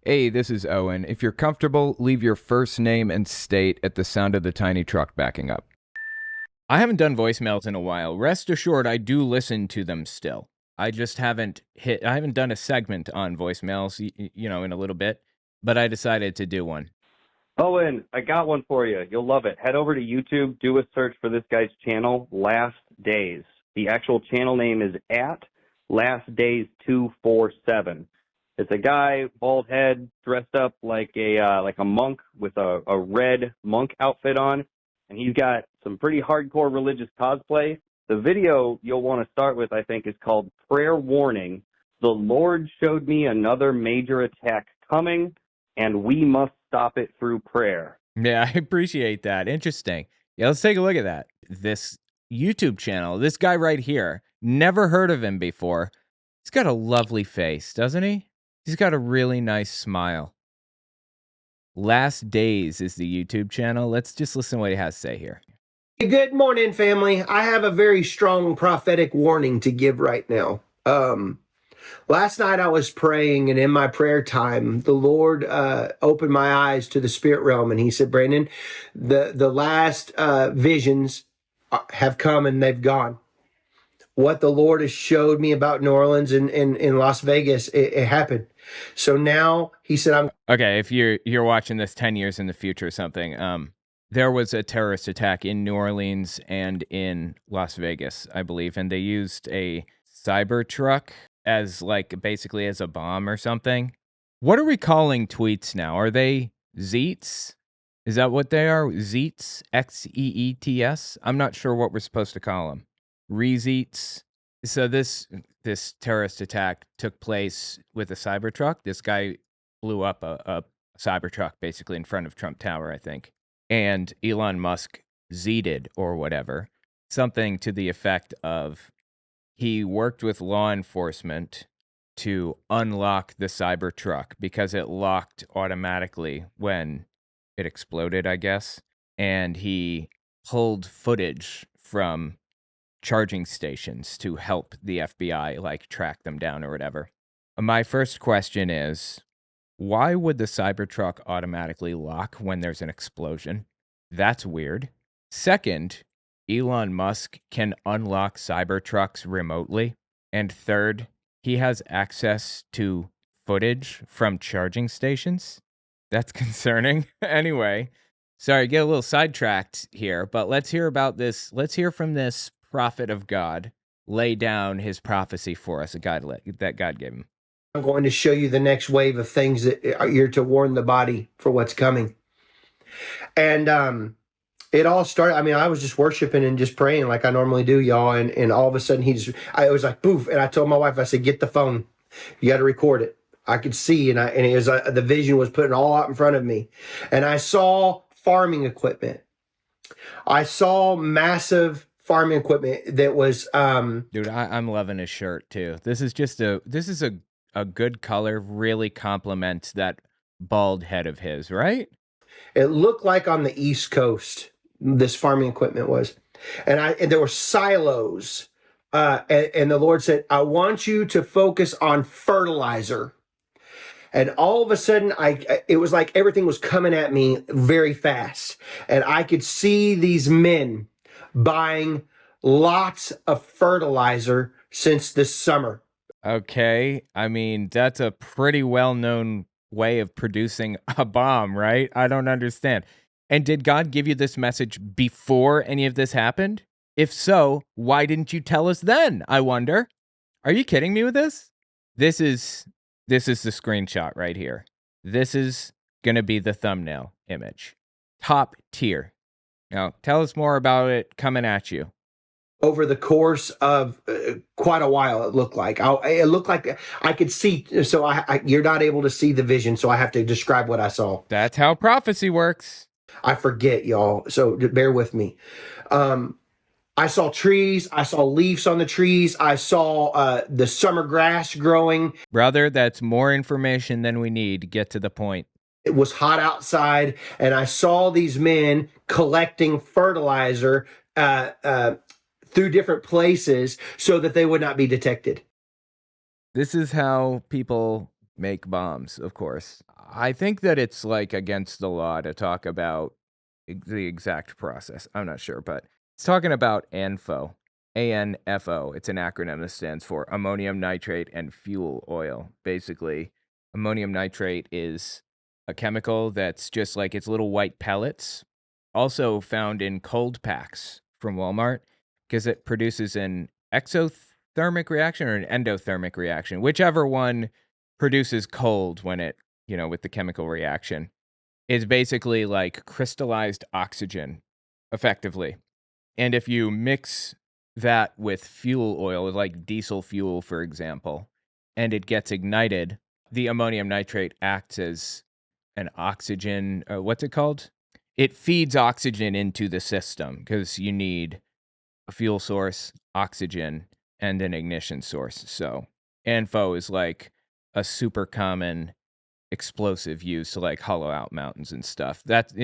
Hey, this is Owen. If you're comfortable, leave your first name and state at the sound of the tiny truck backing up. I haven't done voicemails in a while. Rest assured, I do listen to them still. I just I haven't done a segment on voicemails, in a little bit, but I decided to do one. Owen, I got one for you. You'll love it. Head over to YouTube, do a search for this guy's channel, Last Days. The actual channel name is at Last Days 247. It's a guy, bald head, dressed up like a monk with a red monk outfit on, and he's got some pretty hardcore religious cosplay. The video you'll want to start with, I think, is called Prayer Warning. The Lord showed me another major attack coming, and we must stop it through prayer. Yeah, I appreciate that. Interesting. Yeah, let's take a look at that. This YouTube channel, this guy right here, never heard of him before. He's got a lovely face, doesn't he? He's got a really nice smile. Last Days is the YouTube channel. Let's just listen to what he has to say here. Good morning, family. I have a very strong prophetic warning to give right now. Last night I was praying, and in my prayer time, the Lord opened my eyes to the spirit realm, and he said, Brandon, the last visions have come and they've gone. What the Lord has showed me about New Orleans and in Las Vegas, it happened. So now he said, I'm okay. If you're watching this 10 years in the future or something, there was a terrorist attack in New Orleans and in Las Vegas, I believe, and they used a cyber truck as basically as a bomb or something. What are we calling tweets now? Are they Zeets? Is that what they are? Zeets? Xeets? I'm not sure what we're supposed to call them. Rezeets. So this terrorist attack took place with a cyber truck. This guy blew up a cyber truck basically in front of Trump Tower, I think. And Elon Musk zeeted or whatever, something to the effect of he worked with law enforcement to unlock the cyber truck because it locked automatically when it exploded, I guess. And he pulled footage from charging stations to help the FBI track them down or whatever. My first question is, why would the Cybertruck automatically lock when there's an explosion? That's weird. Second, Elon Musk can unlock Cybertrucks remotely. And third, he has access to footage from charging stations. That's concerning. Anyway, sorry, get a little sidetracked here, but let's hear about this. Let's hear from this prophet of God lay down his prophecy for us, that God gave him. I'm going to show you the next wave of things that you're to warn the body for what's coming. And it all started, I was just worshiping and just praying like I normally do, y'all. And all of a sudden I was like, poof. And I told my wife, I said, get the phone. You got to record it. I could see, and it was the vision was putting all out in front of me. And I saw farming equipment. I saw massive farming equipment that was, dude, I'm loving his shirt too. This is a good color, really complements that bald head of his, right? It looked like on the East Coast, this farming equipment was. And there were silos. And the Lord said, I want you to focus on fertilizer. And all of a sudden, it was like everything was coming at me very fast. And I could see these men buying lots of fertilizer since this summer. Okay. I mean, that's a pretty well-known way of producing a bomb, right? I don't understand. And did God give you this message before any of this happened? If so, why didn't you tell us then? I wonder. Are you kidding me with this? This is the screenshot right here. This is going to be the thumbnail image. Top tier. Now, tell us more about it coming at you. Over the course of quite a while, it looked like I could see. So you're not able to see the vision, so I have to describe what I saw. That's how prophecy works. I forget, y'all, so bear with me. I saw trees. I saw leaves on the trees. I saw the summer grass growing. Brother, that's more information than we need to get to the point. It was hot outside, and I saw these men collecting fertilizer through different places so that they would not be detected. This is how people make bombs, of course. I think that it's like against the law to talk about the exact process. I'm not sure, but it's talking about ANFO. ANFO. It's an acronym that stands for ammonium nitrate and fuel oil. Basically, ammonium nitrate is a chemical that's just like it's little white pellets, also found in cold packs from Walmart, because it produces an exothermic reaction or an endothermic reaction, whichever one produces cold when it, with the chemical reaction. Is basically like crystallized oxygen, effectively. And if you mix that with fuel oil, like diesel fuel, for example, and it gets ignited, the ammonium nitrate acts as an oxygen, what's it called? It feeds oxygen into the system because you need a fuel source, oxygen, and an ignition source. So ANFO is like a super common explosive used to like hollow out mountains and stuff.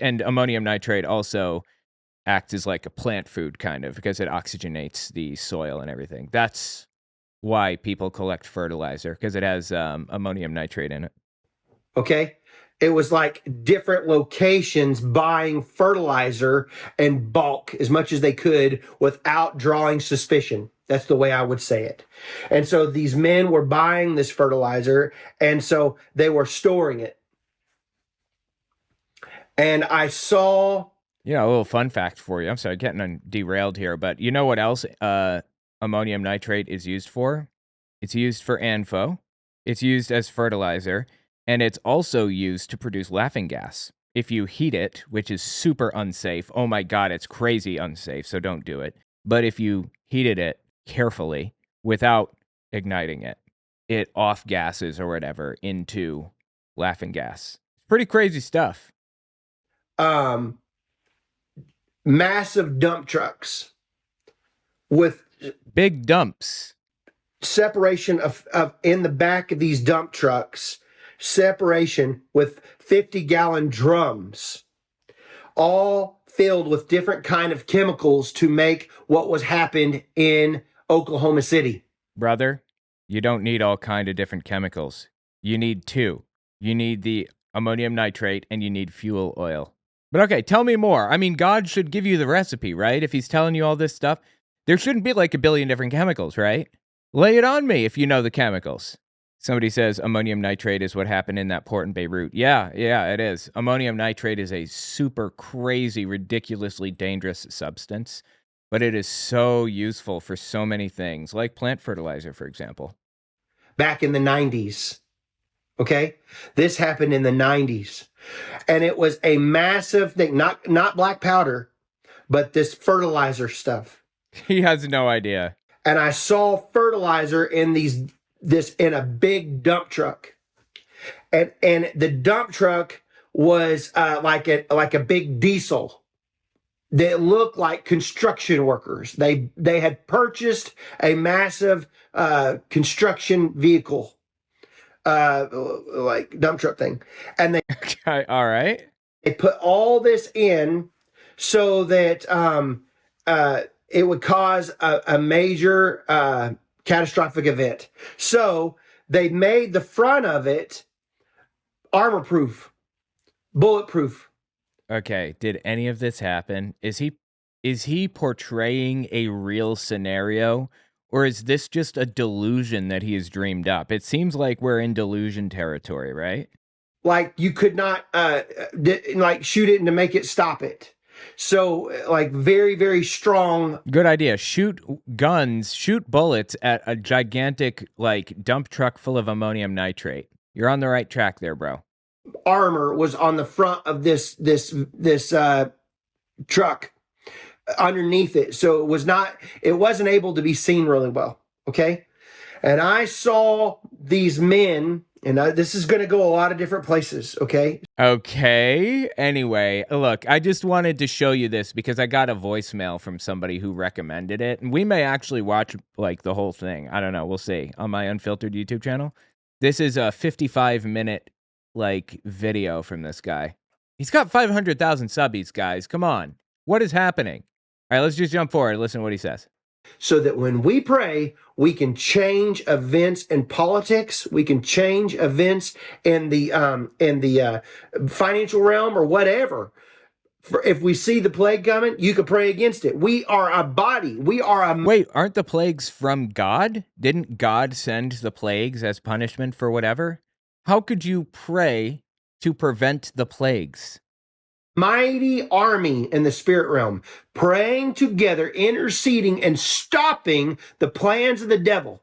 And ammonium nitrate also acts as like a plant food kind of because it oxygenates the soil and everything. That's why people collect fertilizer, because it has ammonium nitrate in it. Okay. It was like different locations buying fertilizer in bulk as much as they could without drawing suspicion. That's the way I would say it. And so these men were buying this fertilizer, and so they were storing it. And I saw. A little fun fact for you. I'm sorry, getting derailed here, but you know what else ammonium nitrate is used for? It's used for ANFO. It's used as fertilizer. And it's also used to produce laughing gas. If you heat it, which is super unsafe, oh my God, it's crazy unsafe, so don't do it. But if you heated it carefully without igniting it, it off gases or whatever into laughing gas. Pretty crazy stuff. Massive dump trucks with big dumps. Separation of in the back of these dump trucks. Separation with 50-gallon drums, all filled with different kind of chemicals to make what was happened in Oklahoma City. Brother, you don't need all kind of different chemicals. You need two. You need the ammonium nitrate and you need fuel oil. But okay, tell me more. I mean, God should give you the recipe, right? If he's telling you all this stuff, there shouldn't be like a billion different chemicals, right? Lay it on me if you know the chemicals. Somebody says ammonium nitrate is what happened in that port in Beirut. Yeah, it is. Ammonium nitrate is a super crazy, ridiculously dangerous substance, but it is so useful for so many things, like plant fertilizer, for example. Back in the 90s, okay? This happened in the 90s, and it was a massive thing, not black powder, but this fertilizer stuff. He has no idea. And I saw fertilizer in in a big dump truck, and the dump truck was like a big diesel that looked like construction workers. They had purchased a massive construction vehicle, like dump truck thing, and they okay, all right. They put all this in so that it would cause a major catastrophic event. So they made the front of it armor-proof, bulletproof. Okay, did any of this happen? Is he portraying a real scenario, or is this just a delusion that he has dreamed up? It seems like we're in delusion territory, right? Like you could not like shoot it and to make it stop it. So like very, very strong. Good idea. Shoot bullets at a gigantic like dump truck full of ammonium nitrate. You're on the right track there, bro. Armor was on the front of this truck underneath it. So it wasn't able to be seen really well. Okay. And I saw these men, and this is going to go a lot of different places, okay? Okay. Anyway, look, I just wanted to show you this because I got a voicemail from somebody who recommended it, and we may actually watch like the whole thing. I don't know. We'll see on my Unfiltered YouTube channel. This is a 55-minute like video from this guy. He's got 500,000 subbies, guys. Come on. What is happening? All right, let's just jump forward. Listen to what he says. so that when we pray, we can change events in politics. We can change events in the financial realm or whatever. If we see the plague coming, you could pray against it. We are a body. We are a. Wait, aren't the plagues from God? Didn't God send the plagues as punishment for whatever? How could you pray to prevent the plagues? Mighty army in the spirit realm, praying together, interceding, and stopping the plans of the devil.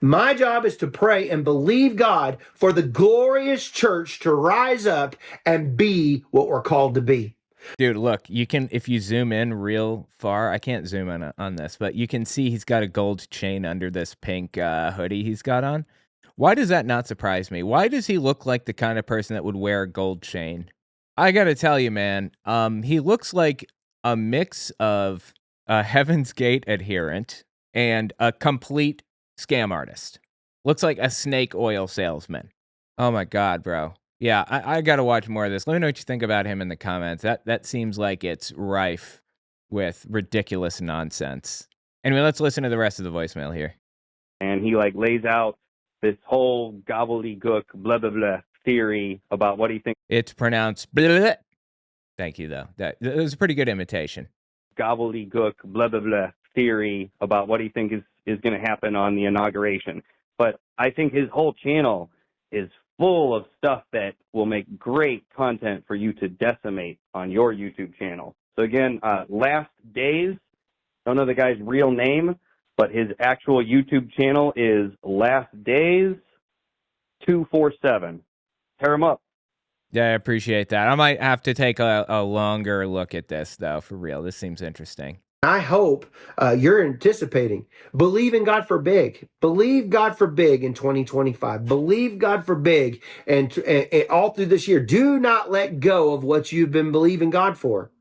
My job is to pray and believe God for the glorious church to rise up and be what we're called to be. Dude, look, you can, if you zoom in real far, I can't zoom in on this, but you can see he's got a gold chain under this pink hoodie he's got on. Why does that not surprise me? Why does he look like the kind of person that would wear a gold chain? I gotta tell you, man, he looks like a mix of a Heaven's Gate adherent and a complete scam artist. Looks like a snake oil salesman. Oh my God, bro. Yeah, I gotta watch more of this. Let me know what you think about him in the comments. That seems like it's rife with ridiculous nonsense. Anyway, let's listen to the rest of the voicemail here. And he like lays out this whole gobbledygook blah blah blah theory about what he thinks It's pronounced blah, blah, blah. Thank you, though. That was a pretty good imitation. gobbledygook blah blah blah theory about what he thinks is going to happen on the inauguration. But I think his whole channel is full of stuff that will make great content for you to decimate on your YouTube channel. So again, Last Days, don't know the guy's real name, but his actual YouTube channel is Last Days 247. Tear him up. Yeah, I appreciate that. I might have to take a longer look at this, though, for real. This seems interesting. I hope you're anticipating. Believe in God for big. Believe God for big in 2025. Believe God for big and all through this year. Do not let go of what you've been believing God for.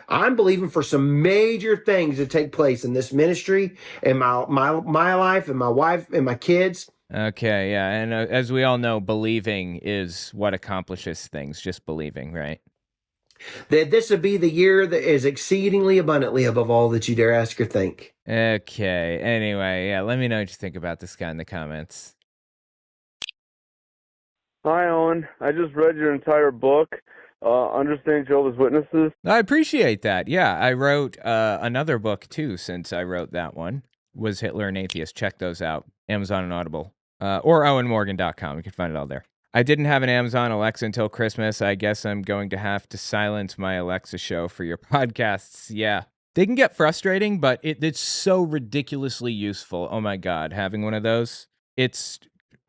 I'm believing for some major things to take place in this ministry, in my life, and my wife, and my kids. Okay, yeah. And as we all know, believing is what accomplishes things, just believing, right? That this would be the year that is exceedingly abundantly above all that you dare ask or think. Okay, anyway, yeah, let me know what you think about this guy in the comments. Hi, Owen. I just read your entire book, Understanding Jehovah's Witnesses. I appreciate that. Yeah, I wrote another book, too, since I wrote that one. Was Hitler an Atheist? Check those out. Amazon and Audible. Or OwenMorgan.com. You can find it all there. I didn't have an Amazon Alexa until Christmas. I guess I'm going to have to silence my Alexa show for your podcasts. Yeah. They can get frustrating, but it's so ridiculously useful. Oh my God, having one of those. It's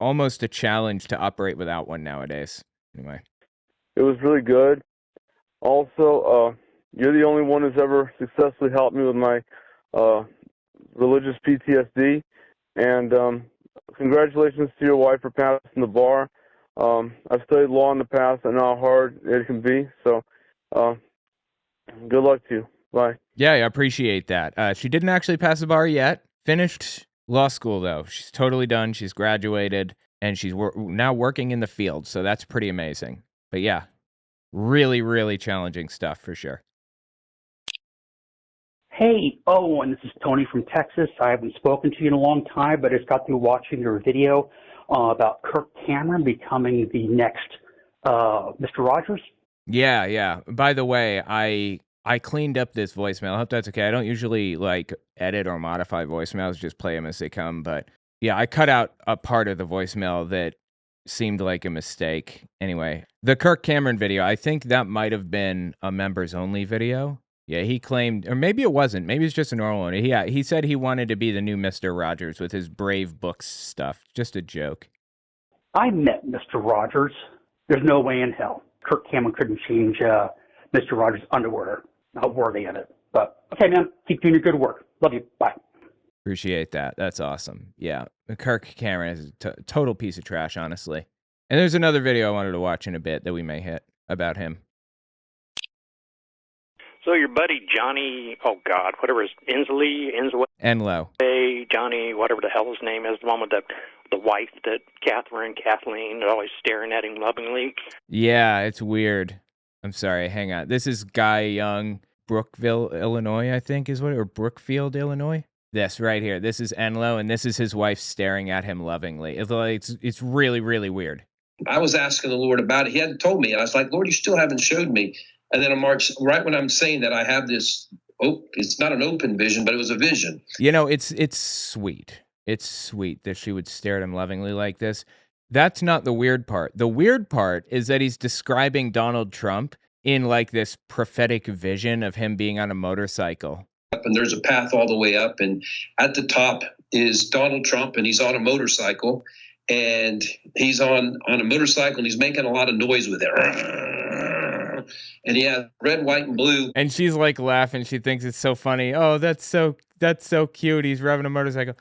almost a challenge to operate without one nowadays. Anyway. It was really good. Also, you're the only one who's ever successfully helped me with my religious PTSD. And congratulations to your wife for passing the bar. I've studied law in the past. I know how hard it can be. So good luck to you. Bye. Yeah, I appreciate that. She didn't actually pass the bar yet. Finished law school, though. She's totally done. She's graduated, and she's now working in the field. So that's pretty amazing. But yeah, really, really challenging stuff for sure. Hey, Owen, this is Tony from Texas. I haven't spoken to you in a long time, but I just got through watching your video about Kirk Cameron becoming the next Mr. Rogers. Yeah. By the way, I cleaned up this voicemail. I hope that's okay. I don't usually like edit or modify voicemails, just play them as they come. But yeah, I cut out a part of the voicemail that seemed like a mistake. Anyway, the Kirk Cameron video, I think that might have been a members only video. Yeah, he claimed, or maybe it wasn't. Maybe it's just a normal one. Yeah, he said he wanted to be the new Mr. Rogers with his Brave Books stuff. Just a joke. I met Mr. Rogers. There's no way in hell Kirk Cameron couldn't change Mr. Rogers' underwear. Not worthy of it. But okay, man, keep doing your good work. Love you. Bye. Appreciate that. That's awesome. Yeah, Kirk Cameron is a total piece of trash, honestly. And there's another video I wanted to watch in a bit that we may hit about him. So your buddy Johnny, oh God, whatever his Enlow. Hey, Johnny, whatever the hell his name is, the one with the wife that Kathleen, are always staring at him lovingly. Yeah, it's weird. I'm sorry, hang on. This is Guy Young, Brookville, Illinois, I think is what, or Brookfield, Illinois. This right here. This is Enlo, and this is his wife staring at him lovingly. It's really, really weird. I was asking the Lord about it. He hadn't told me. And I was like, Lord, you still haven't showed me. And then on March, right when I'm saying that, I have this, it's not an open vision, but it was a vision. You know, it's sweet. It's sweet that she would stare at him lovingly like this. That's not the weird part. The weird part is that he's describing Donald Trump in like this prophetic vision of him being on a motorcycle. And there's a path all the way up. And at the top is Donald Trump, and he's on a motorcycle. And he's on a motorcycle, and he's making a lot of noise with it. And he has red, white, and blue. And she's like laughing. She thinks it's so funny. Oh, that's so cute. He's revving a motorcycle.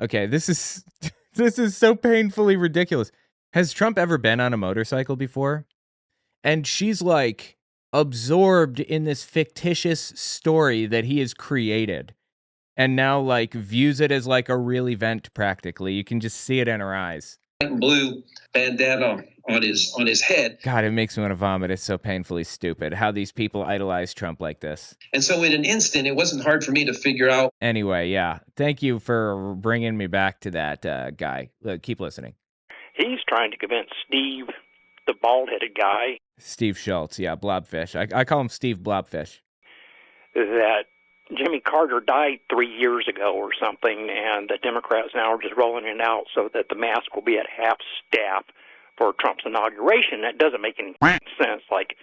Okay, this is so painfully ridiculous. Has Trump ever been on a motorcycle before? And she's like absorbed in this fictitious story that he has created. And now like views it as like a real event practically. You can just see it in her eyes. Blue bandana on his head. God, it makes me want to vomit. It's so painfully stupid how these people idolize Trump like this. And so in an instant, it wasn't hard for me to figure out. Anyway, yeah. Thank you for bringing me back to that guy. Keep listening. He's trying to convince Steve, the bald-headed guy, Steve Schultz, yeah, Blobfish. I call him Steve Blobfish. that Jimmy Carter died 3 years ago or something, and the Democrats now are just rolling it out so that the mask will be at half staff for Trump's inauguration. That doesn't make any sense. Like,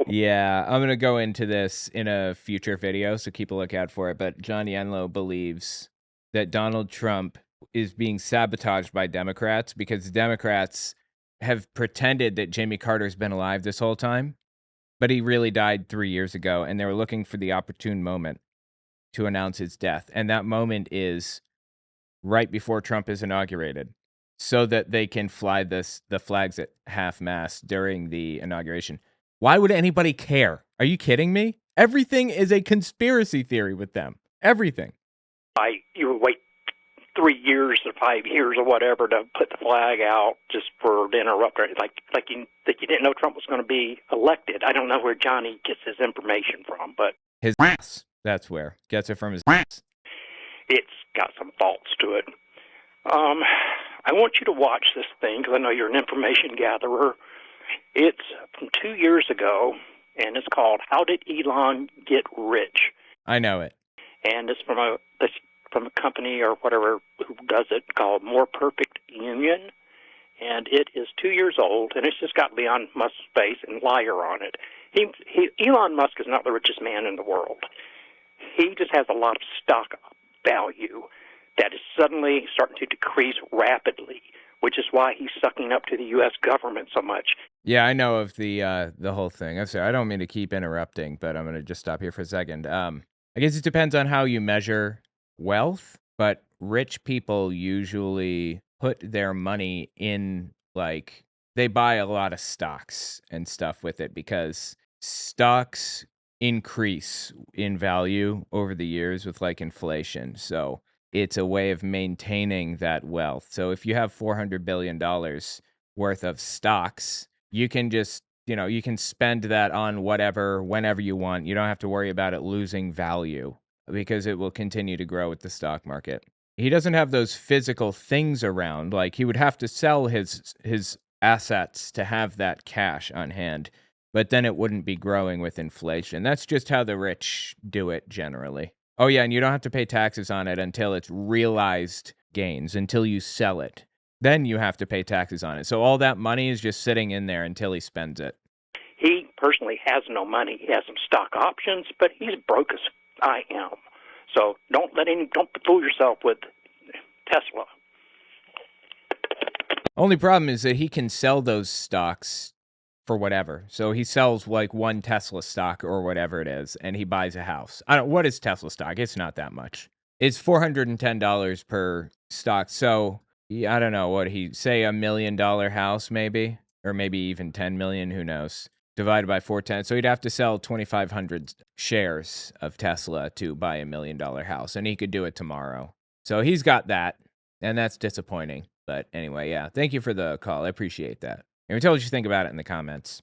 yeah, I'm going to go into this in a future video, so keep a lookout for it. But Johnny Enlow believes that Donald Trump is being sabotaged by Democrats because Democrats have pretended that Jimmy Carter's been alive this whole time, but he really died 3 years ago, and they were looking for the opportune moment to announce his death. And that moment is right before Trump is inaugurated, so that they can fly the flags at half-mast during the inauguration. Why would anybody care? Are you kidding me? Everything is a conspiracy theory with them. Everything. you would wait 3 years or 5 years or whatever to put the flag out just for the interrupter, like you didn't know Trump was going to be elected. I don't know where Johnny gets his information from, but His ass. That's where. Gets it from his ass. it's got some faults to it. I want you to watch this thing because I know you're an information gatherer. It's from 2 years ago, and it's called "How Did Elon Get Rich?" I know it. And it's from a company or whatever who does it called More Perfect Union, and it is 2 years old, and it's just got Elon Musk's face and liar on it. Elon Musk is not the richest man in the world. He just has a lot of stock value that is suddenly starting to decrease rapidly, which is why he's sucking up to the U.S. government so much. Yeah, I know of the whole thing. I'm sorry, I don't mean to keep interrupting, but I'm going to just stop here for a second. I guess it depends on how you measure wealth, but rich people usually put their money in, like, they buy a lot of stocks and stuff with it because stocks increase in value over the years with like inflation. So it's a way of maintaining that wealth. So if you have $400 billion worth of stocks, you can just, you can spend that on whatever, whenever you want. You don't have to worry about it losing value because it will continue to grow with the stock market. He doesn't have those physical things around. Like, he would have to sell his assets to have that cash on hand, but then it wouldn't be growing with inflation. That's just how the rich do it generally. Oh yeah, and you don't have to pay taxes on it until it's realized gains, until you sell it. Then you have to pay taxes on it. So all that money is just sitting in there until he spends it. He personally has no money. He has some stock options, but he's broke as I am. So don't fool yourself with Tesla. Only problem is that he can sell those stocks for whatever. So he sells like one Tesla stock or whatever it is, and he buys a house. What is Tesla stock? It's not that much. It's $410 per stock. So I don't know what he say, $1 million house maybe, or maybe even 10 million. Who knows? Divided by 410. So he'd have to sell 2,500 shares of Tesla to buy $1 million house, and he could do it tomorrow. So he's got that, and that's disappointing. But anyway, yeah. Thank you for the call. I appreciate that. And tell us what you think about it in the comments.